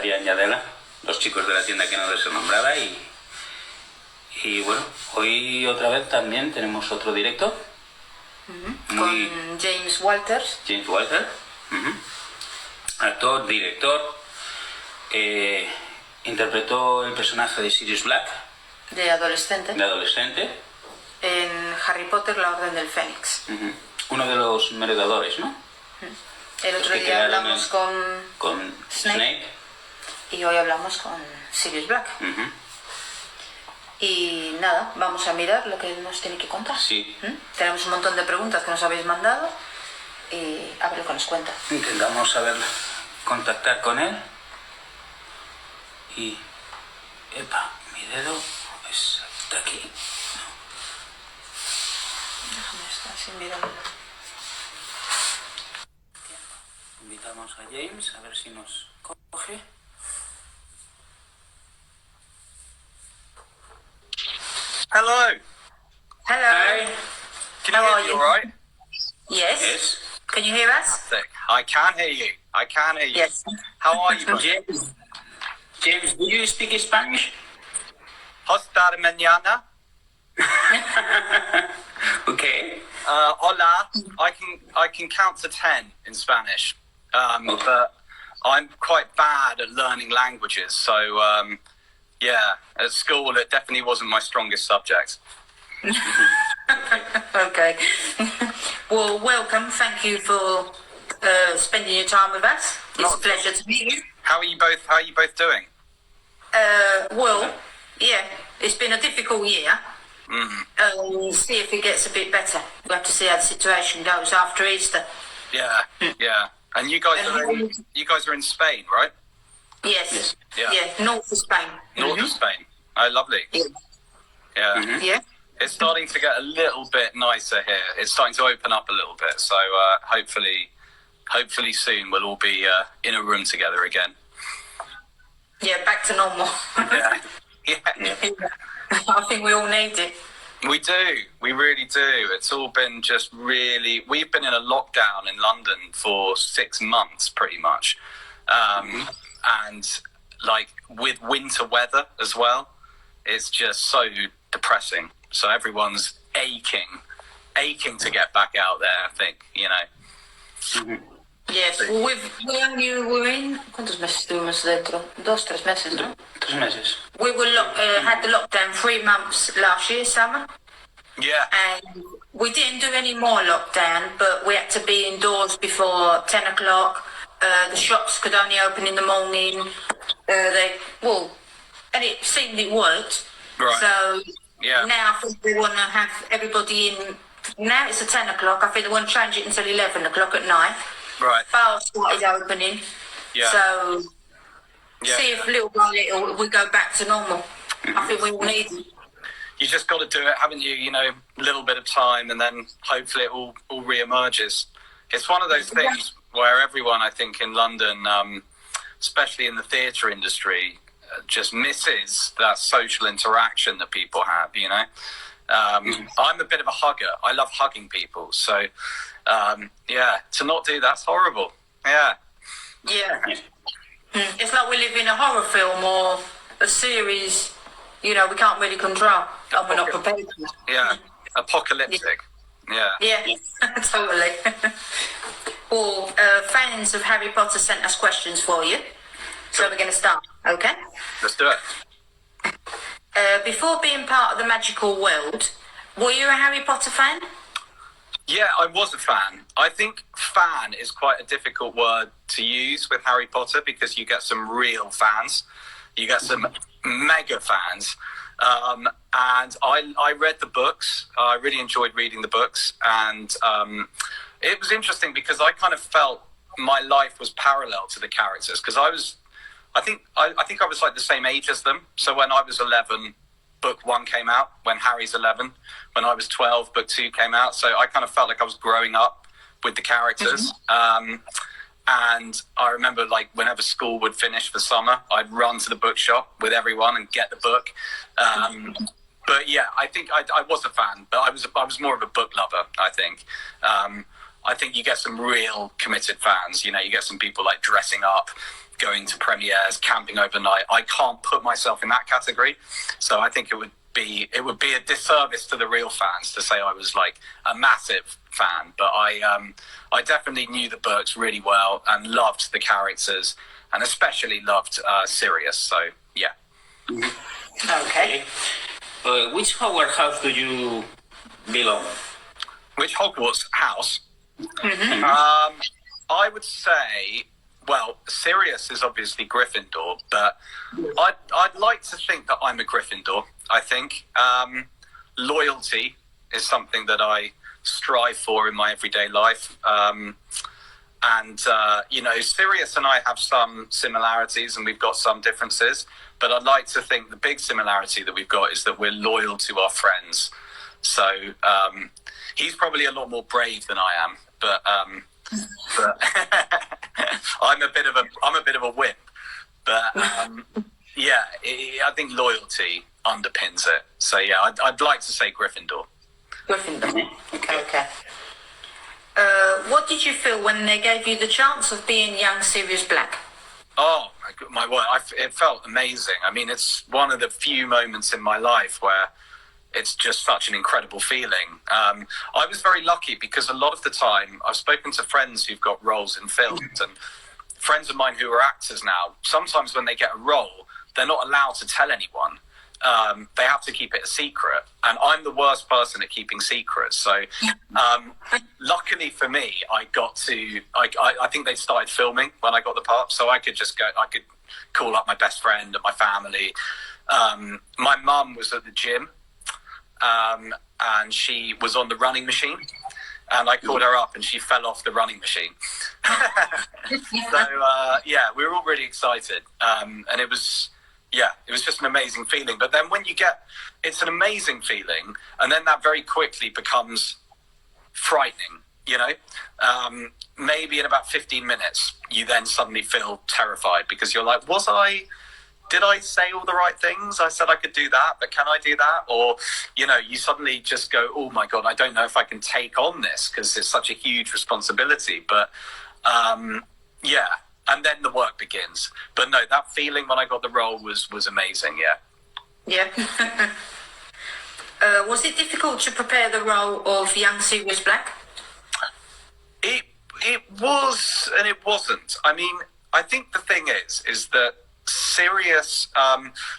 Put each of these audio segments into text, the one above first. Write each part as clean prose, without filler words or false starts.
Adrián y Adela, los chicos de la tienda que no debe ser nombrada, y bueno, hoy otra vez también tenemos otro directo. Con James Walters. James Walters, actor, director, interpretó el personaje de Sirius Black. De adolescente. En Harry Potter, la Orden del Fénix. Uno de los merodeadores, ¿no? El otro día hablamos con Snape. Y hoy hablamos con Sirius Black. Y nada, vamos a mirar lo que nos tiene que contar. Sí. Tenemos un montón de preguntas que nos habéis mandado y a ver lo que nos cuenta. Intentamos contactar con él. Y... Epa, mi dedo está aquí. Déjame estar sin mirarlo. Invitamos a James a ver si nos coge. Hello. Hello. Hi. Can you hear me all right? Yes. Yes. Can you hear us? Fantastic. I can hear you. Yes. How are you, buddy? James, do you speak Spanish? Hasta mañana. Okay. Hola. I can count to 10 in Spanish. But I'm quite bad at learning languages, so yeah, at school it definitely wasn't my strongest subject. Okay. Well, welcome. Thank you for spending your time with us. It's a pleasure to meet you. How are you both doing? Well, yeah, it's been a difficult year. See if it gets a bit better. We'll have to see how the situation goes after Easter. Yeah, yeah. And you guys are in Spain, right? Yes. Yeah. Yeah, north of Spain. North of Spain. Oh, lovely. Yeah. Yeah. It's starting to get a little bit nicer here. It's starting to open up a little bit. So hopefully soon we'll all be in a room together again. Yeah, back to normal. Yeah. I think we all need it. We do. We really do. It's all been just really... We've been in a lockdown in London for 6 months, pretty much. And, like, with winter weather as well, it's just so depressing. So everyone's aching to get back out there, I think, you know. Yes, we're in... ¿Cuántos meses estuvimos dentro? 2-3 meses, ¿no? 3 meses. We were had the lockdown 3 months last year, summer. Yeah. And we didn't do any more lockdown, but we had to be indoors before 10 o'clock. The shops could only open in the morning. And it seemed it worked. Right. So yeah. Now I think they want to have everybody in. Now it's at 10 o'clock. I think they want to change it until 11 o'clock at night. Right. Bars started opening. Yeah. So yeah. see if little by little we go back to normal. I think we all need it. You just got to do it, haven't you? You know, a little bit of time, and then hopefully it all re-emerges. It's one of those things where everyone, I think, in London, especially in the theatre industry, just misses that social interaction that people have, you know? I'm a bit of a hugger. I love hugging people. So, yeah, to not do that's horrible. Yeah. Yeah. It's like we live in a horror film or a series, you know, we can't really control. And we're not prepared for that. Yeah. Apocalyptic. Yeah. Yeah, totally. Well, fans of Harry Potter sent us questions for you. So we're going to start, okay? Let's do it. Before being part of the magical world, were you a Harry Potter fan? Yeah, I was a fan. I think fan is quite a difficult word to use with Harry Potter because you get some real fans. You get some mega fans. And I read the books. I really enjoyed reading the books. And it was interesting because I kind of felt my life was parallel to the characters because I think I was like the same age as them. So when I was 11, book 1 came out. When Harry's 11, when I was 12, book 2 came out. So I kind of felt like I was growing up with the characters. And I remember, like, whenever school would finish for summer, I'd run to the bookshop with everyone and get the book. But yeah, I think I was a fan, but I was more of a book lover, I think. I think you get some real committed fans. You know, you get some people like dressing up, going to premieres, camping overnight. I can't put myself in that category, so I think it would be a disservice to the real fans to say I was like a massive fan. But I definitely knew the books really well and loved the characters, and especially loved Sirius. So yeah. Okay. Which Hogwarts house do you belong? Which Hogwarts house? Mm-hmm. I would say, well, Sirius is obviously Gryffindor, but I'd like to think that I'm a Gryffindor. I think loyalty is something that I strive for in my everyday life. You know, Sirius and I have some similarities and we've got some differences, but I'd like to think the big similarity that we've got is that we're loyal to our friends. So he's probably a lot more brave than I am, but I'm a bit of a wimp. But yeah, I think loyalty underpins it. So yeah, I'd like to say Gryffindor. Gryffindor. Okay. What did you feel when they gave you the chance of being young Sirius Black? Oh my word! It felt amazing. I mean, it's one of the few moments in my life where it's just such an incredible feeling. I was very lucky because a lot of the time I've spoken to friends who've got roles in films, and friends of mine who are actors now, sometimes when they get a role, they're not allowed to tell anyone. They have to keep it a secret, and I'm the worst person at keeping secrets. So luckily for me, I think they started filming when I got the part, so I could call up my best friend and my family. My mum was at the gym, and she was on the running machine, and I called her up and she fell off the running machine. So yeah, we were all really excited, and it was just an amazing feeling. But then it's an amazing feeling, and then that very quickly becomes frightening, you know. Maybe in about 15 minutes you then suddenly feel terrified because you're like, did I say all the right things? I said I could do that, but can I do that? Or, you know, you suddenly just go, oh my God, I don't know if I can take on this because it's such a huge responsibility. But yeah, and then the work begins. But no, that feeling when I got the role was amazing, yeah. Yeah. Was it difficult to prepare the role of young Sirius Black? It was and it wasn't. I mean, I think the thing is that Sirius,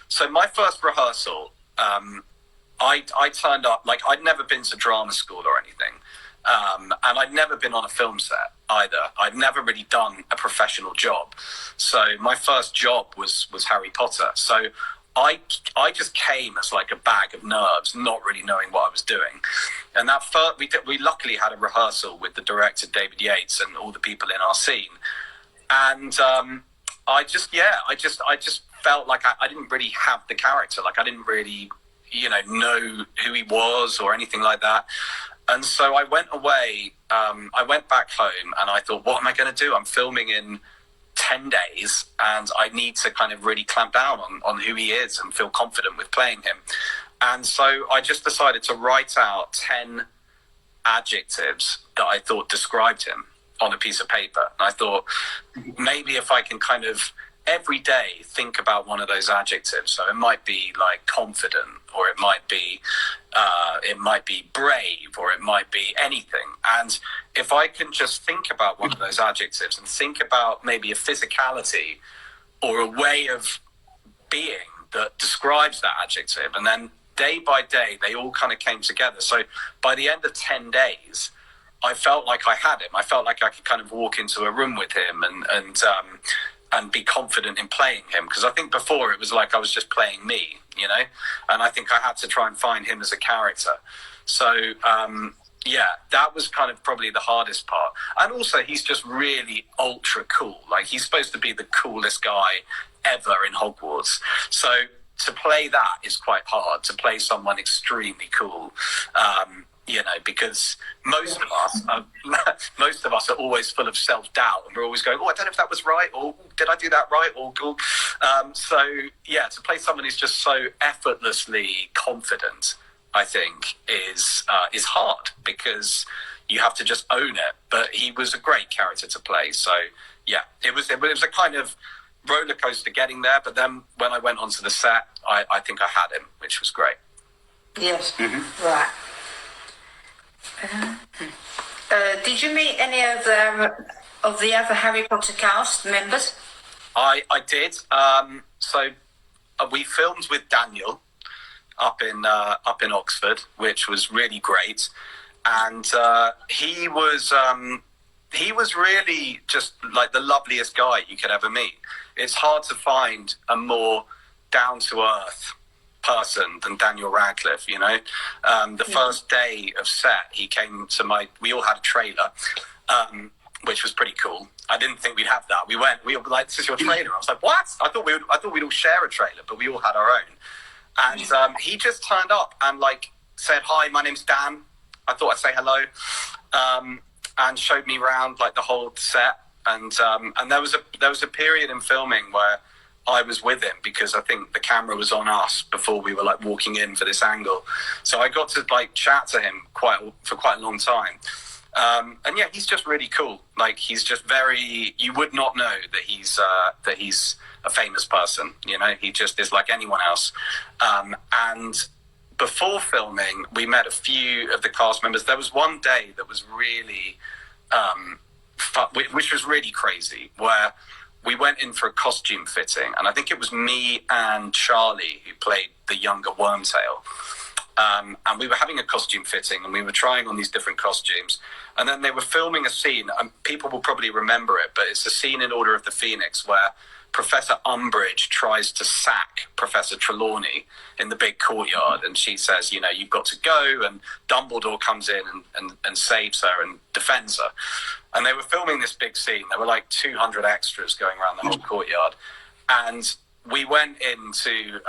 so my first rehearsal, I turned up, like I'd never been to drama school or anything, and I'd never been on a film set either. I'd never really done a professional job. So my first job was Harry Potter. So I just came as like a bag of nerves, not really knowing what I was doing. And that first, we luckily had a rehearsal with the director, David Yates, and all the people in our scene. And I just felt like I didn't really have the character. Like I didn't really, know who he was or anything like that. And so I went away, I went back home and I thought, what am I going to do? I'm filming in 10 days and I need to kind of really clamp down on who he is and feel confident with playing him. And so I just decided to write out 10 adjectives that I thought described him on a piece of paper. And I thought maybe if I can kind of every day think about one of those adjectives. So it might be like confident, or it might be brave, or it might be anything. And if I can just think about one of those adjectives and think about maybe a physicality or a way of being that describes that adjective, and then day by day they all kind of came together. So by the end of 10 days I felt like I had him. I felt like I could kind of walk into a room with him and be confident in playing him. Because I think before it was like I was just playing me, and I think I had to try and find him as a character. So, yeah, that was kind of probably the hardest part. And also he's just really ultra cool. Like he's supposed to be the coolest guy ever in Hogwarts. So to play that is quite hard, to play someone extremely cool. Because most of us are always full of self-doubt, and we're always going, I don't know if that was right, or did I do that right, or cool. So yeah, to play someone who's just so effortlessly confident, I think is hard, because you have to just own it. But he was a great character to play. So yeah, it was a kind of roller coaster getting there. But then when I went onto the set, I think I had him, which was great. Yes. Mm-hmm. Right. Did you meet any of the other Harry Potter cast members? I did. So we filmed with Daniel up in Oxford, which was really great, and he was really just like the loveliest guy you could ever meet. It's hard to find a more down to earth person than Daniel Radcliffe. You know, the first day of set, he came to we all had a trailer, which was pretty cool. I didn't think we'd have that. We were like, "This is your trailer." I was like, "What?" I thought we'd all share a trailer, but we all had our own. And he just turned up and like said, "Hi, my name's Dan." I thought I'd say hello, and showed me around like the whole set. And there was a period in filming where I was with him because I think the camera was on us before we were like walking in for this angle. So I got to like chat to him for quite a long time. And yeah, he's just really cool. Like he's just you would not know that he's a famous person. You know, he just is like anyone else. And before filming, we met a few of the cast members. There was one day that was really, which was really crazy, where we went in for a costume fitting, and I think it was me and Charlie who played the younger Wormtail. And we were having a costume fitting, and we were trying on these different costumes. And then they were filming a scene, and people will probably remember it, but it's a scene in Order of the Phoenix where Professor Umbridge tries to sack Professor Trelawney in the big courtyard, and she says, you know, you've got to go, and Dumbledore comes in and saves her and defends her. And they were filming this big scene. There were like 200 extras going around the whole courtyard. And we went in to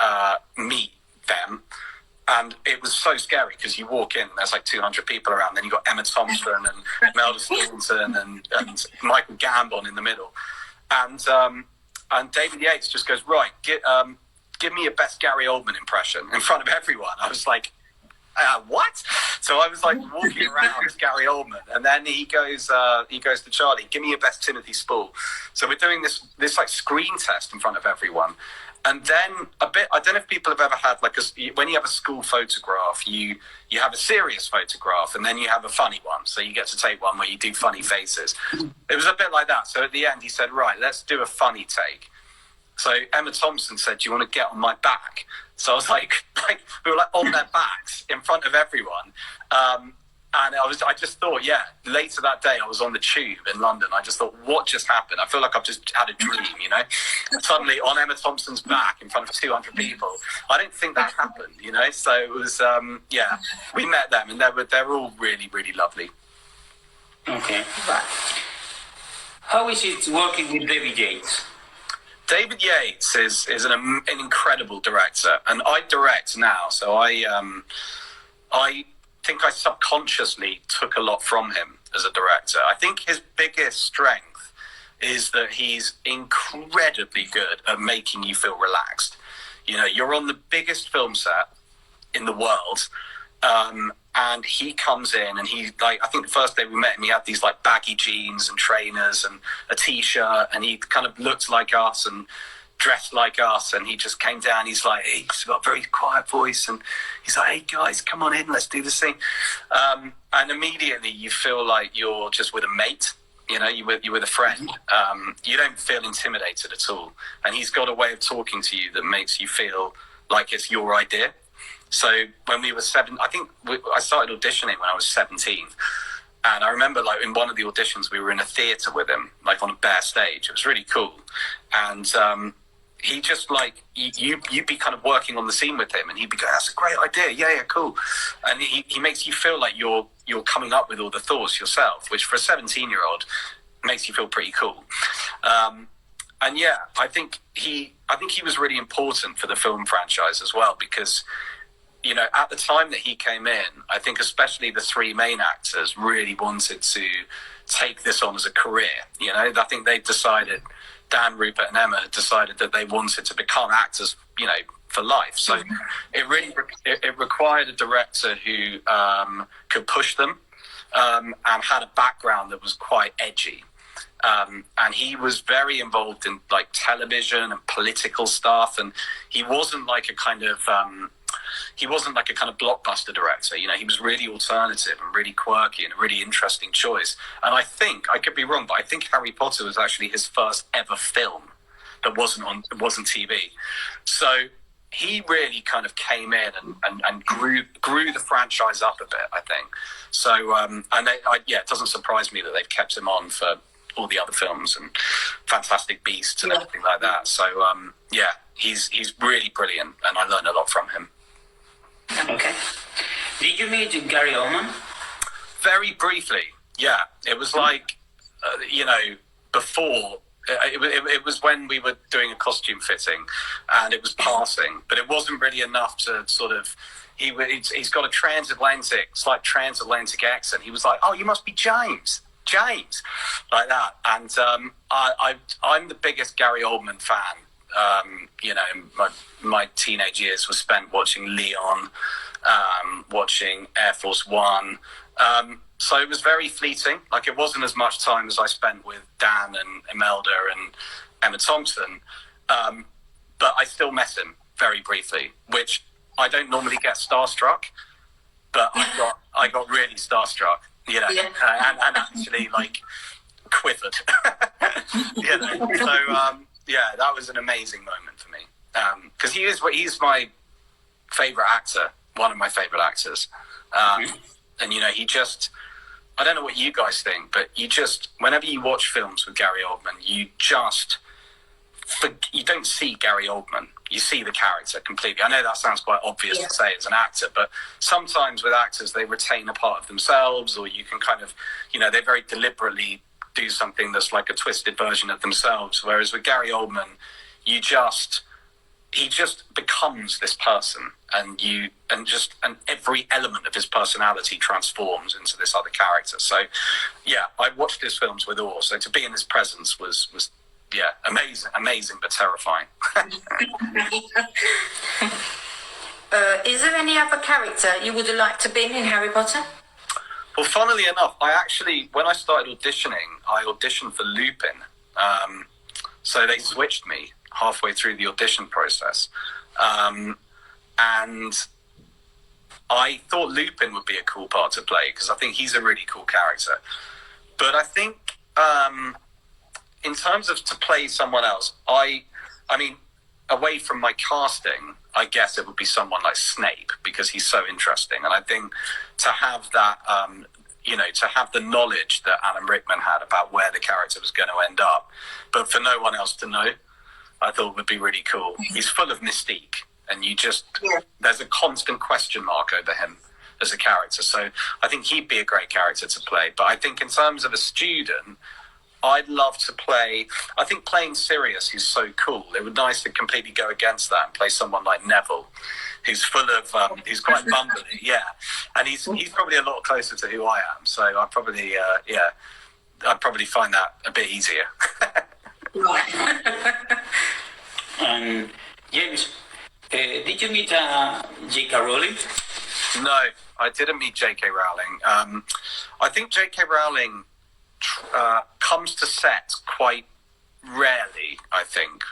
meet them. And it was so scary because you walk in and there's like 200 people around. Then you got Emma Thompson and Melda Staunton and Michael Gambon in the middle. And David Yates just goes, right, give me your best Gary Oldman impression in front of everyone. I was like, what? So I was like walking around as Gary Oldman, and then he goes to Charlie, give me your best Timothy Spall. So we're doing this like screen test in front of everyone. And then I don't know if people have ever had like when you have a school photograph, you have a serious photograph and then you have a funny one. So you get to take one where you do funny faces. It was a bit like that. So at the end he said, right, let's do a funny take. So Emma Thompson said, do you want to get on my back? So I was like we were like on their backs in front of everyone. And I just thought, yeah, later that day I was on the tube in London. I just thought, what just happened? I feel like I've just had a dream, you know? Suddenly on Emma Thompson's back in front of 200 people. I don't think that happened, you know? So it was, yeah, we met them and they're all really, really lovely. Okay. How is it working with David Yates? David Yates is an incredible director, and I direct now, so I think I subconsciously took a lot from him as a director. I think his biggest strength is that he's incredibly good at making you feel relaxed. You know, you're on the biggest film set in the world, and he comes in and he, like, I think the first day we met him, he had these like baggy jeans and trainers and a t-shirt, and he kind of looked like us and dressed like us, and he just came down. He's like, he's got a very quiet voice, and he's like, hey guys, come on in, let's do this thing. And immediately you feel like you're just with a mate, you know, you're with a friend. You don't feel intimidated at all, and he's got a way of talking to you that makes you feel like it's your idea. So when we were I started auditioning when I was 17. And I remember, like, in one of the auditions, we were in a theatre with him, like on a bare stage. It was really cool. And he just, like, you'd be kind of working on the scene with him, and he'd be going, that's a great idea. Yeah, cool. And he makes you feel like you're coming up with all the thoughts yourself, which for a 17-year-old makes you feel pretty cool. And yeah, I think he was really important for the film franchise as well, because, you know, at the time that he came in, I think especially the three main actors really wanted to take this on as a career. You know, I think they decided, Dan, Rupert and Emma decided that they wanted to become actors, you know, for life. So it really, it required a director who could push them and had a background that was quite edgy. And he was very involved in like television and political stuff, and he wasn't like a kind of blockbuster director. You know, he was really alternative and really quirky and a really interesting choice. And I think, I could be wrong, but I think Harry Potter was actually his first ever film that wasn't TV. So he really kind of came in and grew the franchise up a bit, I think. So it doesn't surprise me that they've kept him on for all the other films and Fantastic Beasts and everything like that. So he's really brilliant, and I learned a lot from him. Okay. Did you meet Gary Oldman? Very briefly, yeah. It was like, before. It was when we were doing a costume fitting, and it was passing, but it wasn't really enough to sort of. He's got a slight transatlantic accent. He was like, "Oh, you must be James," like that. And I'm the biggest Gary Oldman fan. My teenage years were spent watching Leon, watching Air Force One. So it was very fleeting. Like, it wasn't as much time as I spent with Dan and Imelda and Emma Thompson. But I still met him very briefly, which I don't normally get starstruck, but I got really starstruck, and actually like quivered, So that was an amazing moment for me, because he's my favorite actor, one of my favorite actors, and he just. I don't know what you guys think, but whenever you watch films with Gary Oldman, you don't see Gary Oldman. You see the character completely. I know that sounds quite obvious to say as an actor, but sometimes with actors, they retain a part of themselves, or you can kind of, they very deliberately do something that's like a twisted version of themselves. Whereas with Gary Oldman, he just becomes this person, and every element of his personality transforms into this other character. So I watched his films with awe. So to be in his presence was amazing but terrifying. Is there any other character you would have liked to be in Harry Potter? Well, funnily enough, when I started auditioning, I auditioned for Lupin. So they switched me halfway through the audition process. And I thought Lupin would be a cool part to play, because I think he's a really cool character. But I think in terms of to play someone else, I mean, away from my casting, I guess it would be someone like Snape, because he's so interesting. And I think to have that, to have the knowledge that Alan Rickman had about where the character was going to end up, but for no one else to know, I thought would be really cool. He's full of mystique, and there's a constant question mark over him as a character. So I think he'd be a great character to play. But I think in terms of a student, I'd love to play. I think playing Sirius, who's so cool, it would be nice to completely go against that and play someone like Neville, who's full of, who's quite bumbly, and he's probably a lot closer to who I am. So I'd probably find that a bit easier. James, did you meet J.K. Rowling? No, I didn't meet J.K. Rowling. I think J.K. Rowling comes to set quite rarely, I think.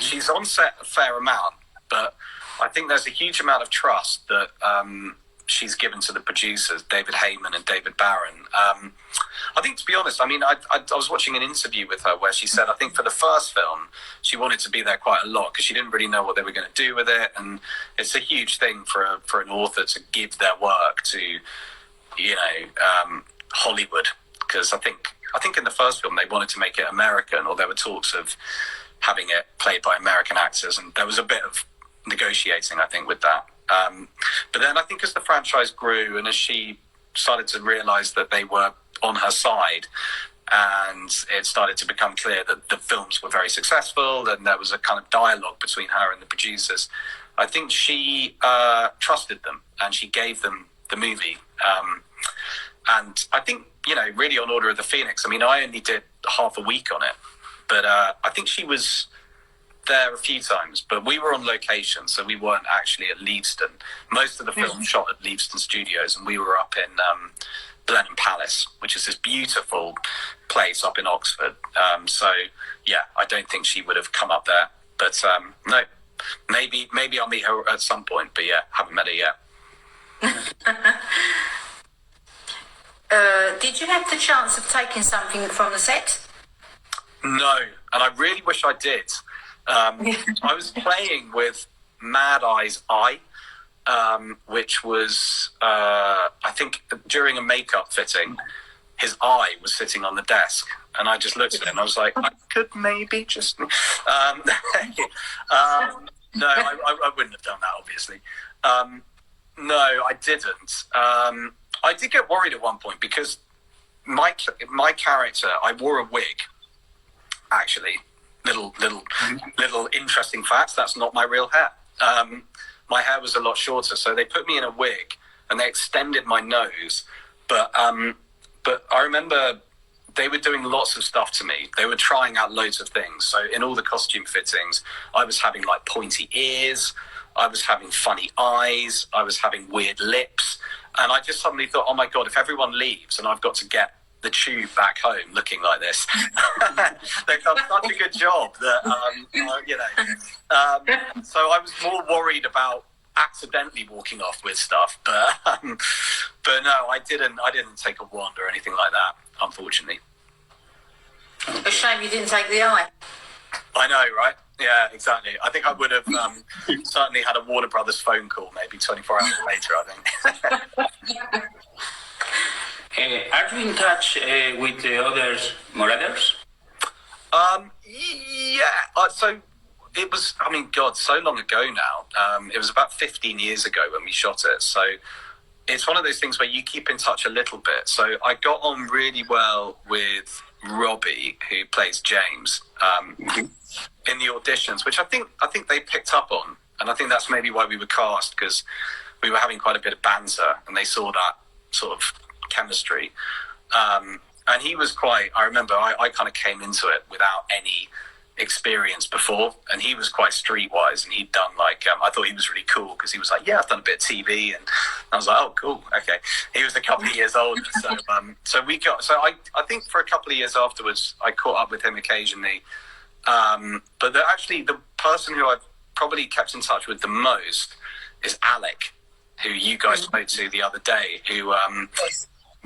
She's on set a fair amount, but I think there's a huge amount of trust that she's given to the producers, David Heyman and David Barron. I think, to be honest, I mean, I was watching an interview with her where she said, I think for the first film, she wanted to be there quite a lot because she didn't really know what they were going to do with it. And it's a huge thing for an author to give their work to, Hollywood. Because I think in the first film, they wanted to make it American, or there were talks of having it played by American actors. And there was a bit of negotiating, I think, with that. But then I think as the franchise grew and as she started to realise that they were on her side, and it started to become clear that the films were very successful and there was a kind of dialogue between her and the producers, I think she trusted them and she gave them the movie. And I think, really on Order of the Phoenix, I mean, I only did half a week on it, but I think she was there a few times, but we were on location, so we weren't actually at Leavesden. Most of the film shot at Leavesden Studios, and we were up in Blenheim Palace, which is this beautiful place up in Oxford. So yeah, I don't think she would have come up there. But no, maybe I'll meet her at some point. But yeah, haven't met her yet. Did you have the chance of taking something from the set? No, and I really wish I did. I was playing with Mad Eye's eye, which was, I think, during a makeup fitting, his eye was sitting on the desk, and I just looked at him and I was like, I could maybe just... no, I wouldn't have done that, obviously. No, I didn't. I did get worried at one point because my character, I wore a wig, actually. Little interesting facts. That's not my real hair. My hair was a lot shorter, so they put me in a wig and they extended my nose. But I remember they were doing lots of stuff to me. They were trying out loads of things. So in all the costume fittings, I was having like pointy ears. I was having funny eyes. I was having weird lips. And I just suddenly thought, oh my God, if everyone leaves and I've got to get the tube back home looking like this, they've done such a good job that, so I was more worried about accidentally walking off with stuff. But no, I didn't take a wand or anything like that, unfortunately. A shame you didn't take the eye. I know, right? Yeah, exactly. I think I would have certainly had a Warner Brothers phone call maybe 24 hours later, I think. Are you in touch with the other moderators? Yeah. So it was, I mean, God, so long ago now. It was about 15 years ago when we shot it. So it's one of those things where you keep in touch a little bit. So I got on really well with Robbie, who plays James, in the auditions, which I think they picked up on. And I think that's maybe why we were cast, because we were having quite a bit of banter and they saw that sort of chemistry. And he was quite, I remember I kind of came into it without any experience before, and he was quite streetwise, and he'd done like, I thought he was really cool because he was like, yeah, I've done a bit of TV, and I was like, oh, cool, okay. He was a couple of years older, so I think for a couple of years afterwards, I caught up with him occasionally. But actually, the person who I've probably kept in touch with the most is Alec, who you guys spoke to the other day, who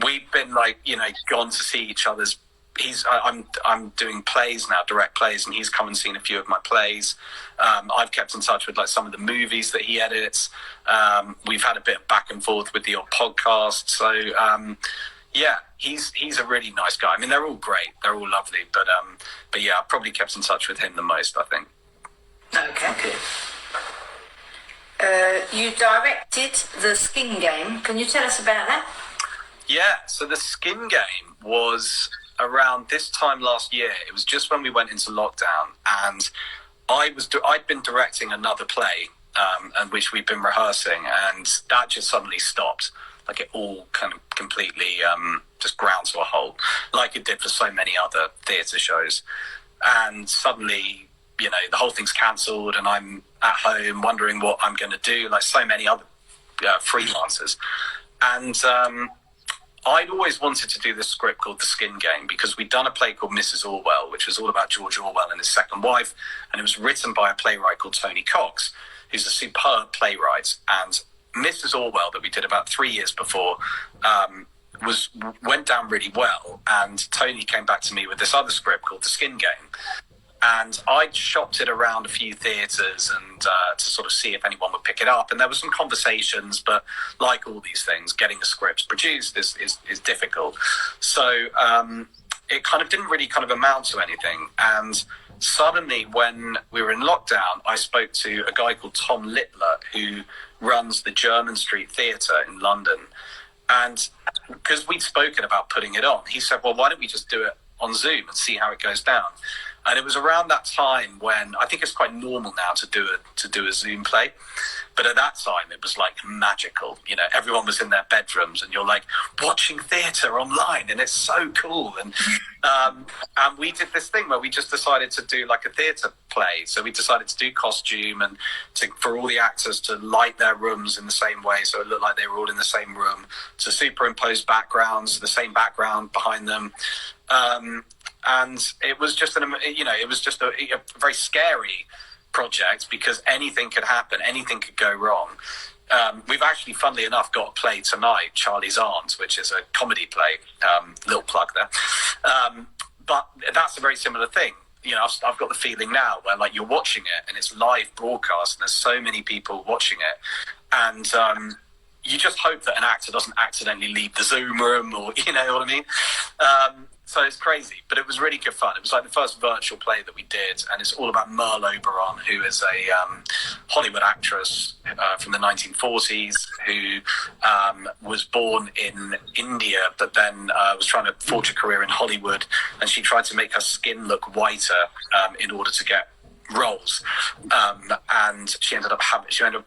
we've been like, gone to see each other's. I'm doing plays now, direct plays, and he's come and seen a few of my plays. I've kept in touch with like some of the movies that he edits. We've had a bit of back and forth with the odd podcast. So yeah, he's a really nice guy. I mean, they're all great, they're all lovely, but yeah, I've probably kept in touch with him the most, I think. Okay. You directed the Skin Game. Can you tell us about that? Yeah, so the Skin Game was around this time last year. It was just when we went into lockdown, and I'd been directing another play, and which we'd been rehearsing, and that just suddenly stopped. Like it all kind of completely just ground to a halt, like it did for so many other theatre shows. And suddenly, the whole thing's cancelled, and I'm at home wondering what I'm going to do, like so many other freelancers. And I'd always wanted to do this script called The Skin Game because we'd done a play called Mrs. Orwell, which was all about George Orwell and his second wife, and it was written by a playwright called Tony Cox, who's a superb playwright. And Mrs. Orwell, that we did about 3 years before, went down really well, and Tony came back to me with this other script called The Skin Game. And I shopped it around a few theatres and to sort of see if anyone would pick it up. And there were some conversations, but like all these things, getting a script produced is difficult. So it kind of didn't really kind of amount to anything. And suddenly, when we were in lockdown, I spoke to a guy called Tom Littler, who runs the Jermyn Street Theatre in London. And because we'd spoken about putting it on, he said, well, why don't we just do it on Zoom and see how it goes down? And it was around that time when I think it's quite normal now to do a Zoom play. But at that time, it was like magical. You know, everyone was in their bedrooms and you're like watching theatre online, and it's so cool. And we did this thing where we just decided to do like a theatre play. So we decided to do costume and for all the actors to light their rooms in the same way, so it looked like they were all in the same room, to superimpose backgrounds, the same background behind them. And it was just a very scary project because anything could happen, anything could go wrong. We've actually, funnily enough, got a play tonight, Charlie's Aunt, which is a comedy play. Little plug there. But that's a very similar thing. You know, I've got the feeling now where like you're watching it and it's live broadcast and there's so many people watching it, and you just hope that an actor doesn't accidentally leave the Zoom room, or you know what I mean. So it's crazy, but it was really good fun. It was like the first virtual play that we did, and it's all about Merle Oberon, who is a Hollywood actress from the 1940s who was born in India, but then was trying to forge a career in Hollywood, and she tried to make her skin look whiter in order to get roles, and she ended up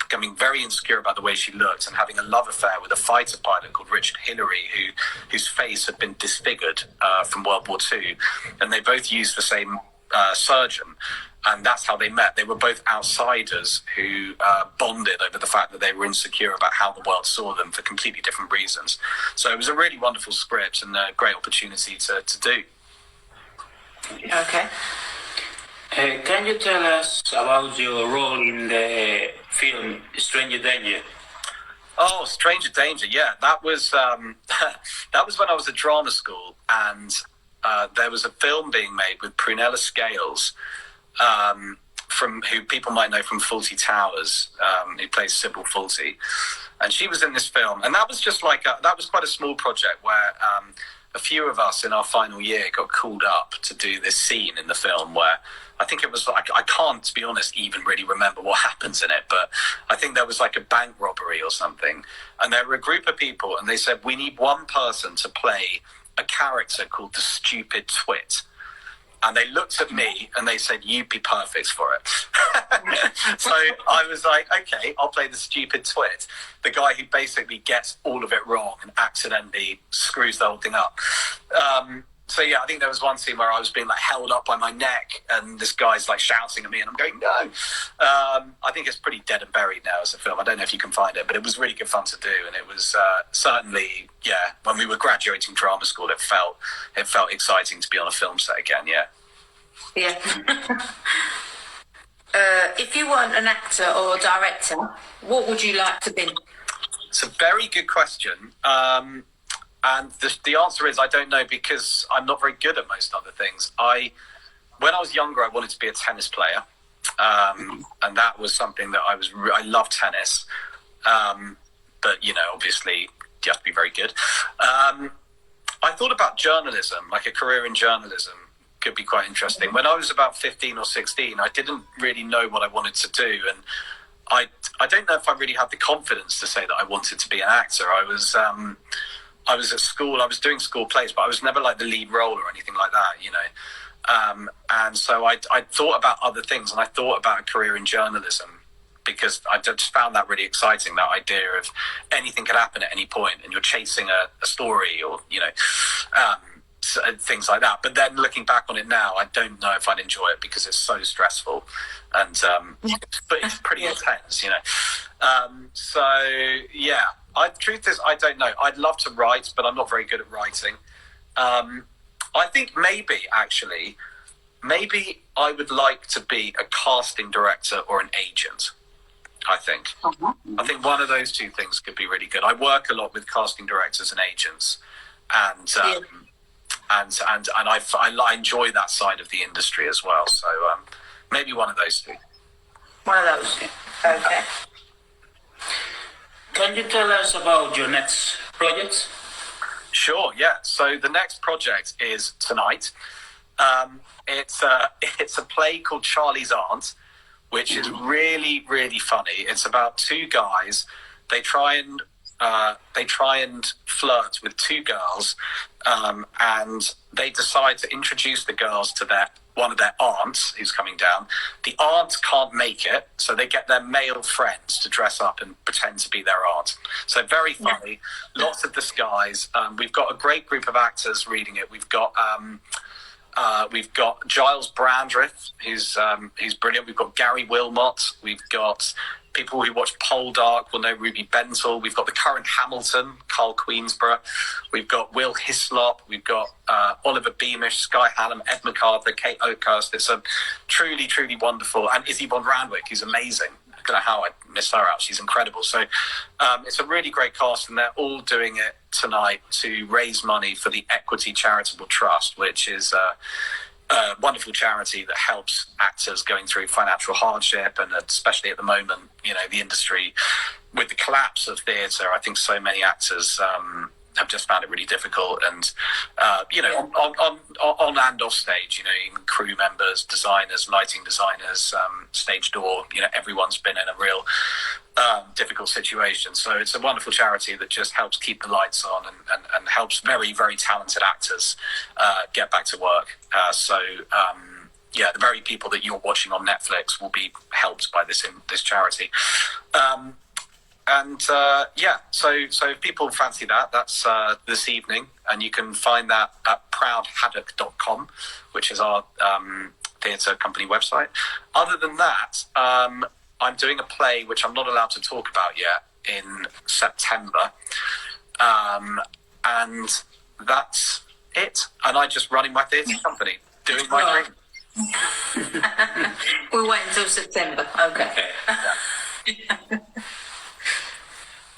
becoming very insecure about the way she looked and having a love affair with a fighter pilot called Richard Hillary, whose face had been disfigured from World War II, and they both used the same surgeon, and that's how they met. They were both outsiders who bonded over the fact that they were insecure about how the world saw them for completely different reasons. So it was a really wonderful script and a great opportunity to do. Okay. Can you tell us about your role in the film Stranger Danger? Oh, Stranger Danger, yeah. That was that was when I was at drama school, and there was a film being made with Prunella Scales, from who people might know from Fawlty Towers, who plays Sybil Fawlty, and she was in this film, and that was just like that was quite a small project where a few of us in our final year got called up to do this scene in the film where I think it was like, I can't, to be honest, even really remember what happens in it, but I think there was like a bank robbery or something, and there were a group of people, and they said, we need one person to play a character called the Stupid Twit. And they looked at me and they said, you'd be perfect for it. So I was like, okay, I'll play the Stupid Twit, the guy who basically gets all of it wrong and accidentally screws the whole thing up. So yeah, I think there was one scene where I was being like held up by my neck and this guy's like shouting at me and I'm going, no. I think it's pretty dead and buried now as a film. I don't know if you can find it, but it was really good fun to do. And it was certainly, yeah, when we were graduating drama school, it felt exciting to be on a film set again, yeah. Yeah. If you weren't an actor or a director, what would you like to be? It's a very good question. And the answer is I don't know, because I'm not very good at most other things. When I was younger, I wanted to be a tennis player. And that was something that I love tennis. But, you know, obviously you have to be very good. I thought about journalism, like a career in journalism could be quite interesting. When I was about 15 or 16, I didn't really know what I wanted to do. And I don't know if I really had the confidence to say that I wanted to be an actor. I was at school, I was doing school plays, but I was never like the lead role or anything like that, you know. And so I thought about other things, and I thought about a career in journalism because I just found that really exciting, that idea of anything could happen at any point and you're chasing a story or, you know, things like that. But then looking back on it now, I don't know if I'd enjoy it because it's so stressful and but it's pretty intense, you know. So yeah, truth is I don't know. I'd love to write, but I'm not very good at writing. I think maybe I would like to be a casting director or an agent. I think one of those two things could be really good. I work a lot with casting directors and agents, and I enjoy that side of the industry as well. So maybe one of those two. One of those. Okay. Can you tell us about your next project? Sure, yeah. So the next project is tonight. It's a play called Charlie's Aunt, which is really, really funny. It's about two guys. They try and flirt with two girls and they decide to introduce the girls to one of their aunts who's coming down. The aunt can't make it, so they get their male friends to dress up and pretend to be their aunt. So very funny, lots of disguise. We've got a great group of actors reading it. We've got Giles Brandreth, who's brilliant. We've got Gary Wilmot. We've got people who watch Poldark will know Ruby Bentel. We've got the current Hamilton, Carl Queensborough. We've got Will Hislop. We've got Oliver Beamish, Sky Hallam, Ed MacArthur, Kate Oakhurst. It's a truly, truly wonderful. And Izzy von Randwick, who's amazing. I don't know how I missed her out. She's incredible. So it's a really great cast, and they're all doing it tonight to raise money for the Equity Charitable Trust, which is a wonderful charity that helps actors going through financial hardship, and especially at the moment, the industry with the collapse of theatre. I think so many actors have just found it really difficult, and on and off stage, even crew members, designers, lighting designers, stage door, everyone's been in a real difficult situation. So it's a wonderful charity that just helps keep the lights on and helps very, very talented actors get back to work. The very people that you're watching on Netflix will be helped by this charity. So if people fancy that's this evening, and you can find that at proudhaddock.com, which is our theatre company website. Other than that, I'm doing a play which I'm not allowed to talk about yet in September, and that's it. And I'm just running my theatre company, doing my dream. We'll wait until September. Okay.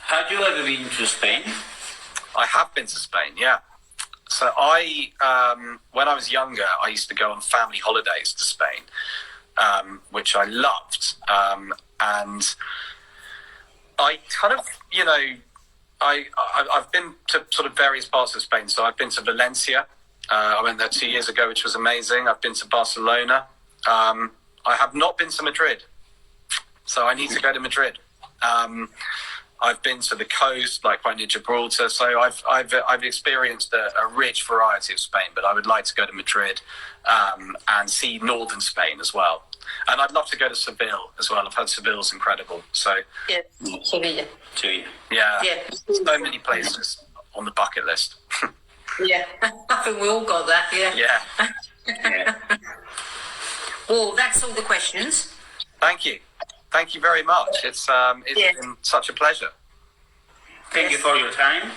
Have you ever been to Spain? I have been to Spain, yeah. So when I was younger, I used to go on family holidays to Spain, which I loved. And I kind of, I've been to sort of various parts of Spain. So I've been to Valencia. I went there 2 years ago, which was amazing. I've been to Barcelona. I have not been to Madrid. So I need to go to Madrid. I've been to the coast, like right near Gibraltar. So I've experienced a rich variety of Spain, but I would like to go to Madrid and see northern Spain as well. And I'd love to go to Seville as well. I've heard Seville's incredible. So Sevilla. Yeah. So many places on the bucket list. Yeah, I think we all got that. Yeah. Well, that's all the questions. Thank you very much. It's been such a pleasure. Thank you for your time.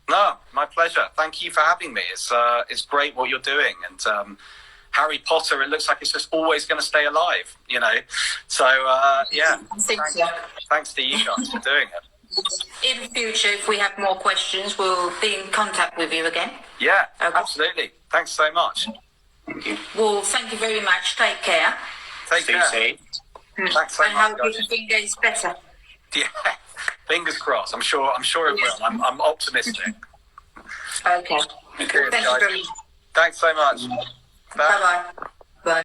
No, my pleasure. Thank you for having me. It's great what you're doing, and Harry Potter, it looks like it's just always going to stay alive, So thanks to you guys for doing it. In the future, if we have more questions, we'll be in contact with you again. Yeah, okay. Absolutely. Thanks so much. Thank you. Well, thank you very much. Take care. Take care. Stay safe. Thanks so much. And hope your finger is better. Yeah, fingers crossed. I'm sure it will. I'm optimistic. Okay. Cheers, Thank you very much. Thanks so much. Bye-bye.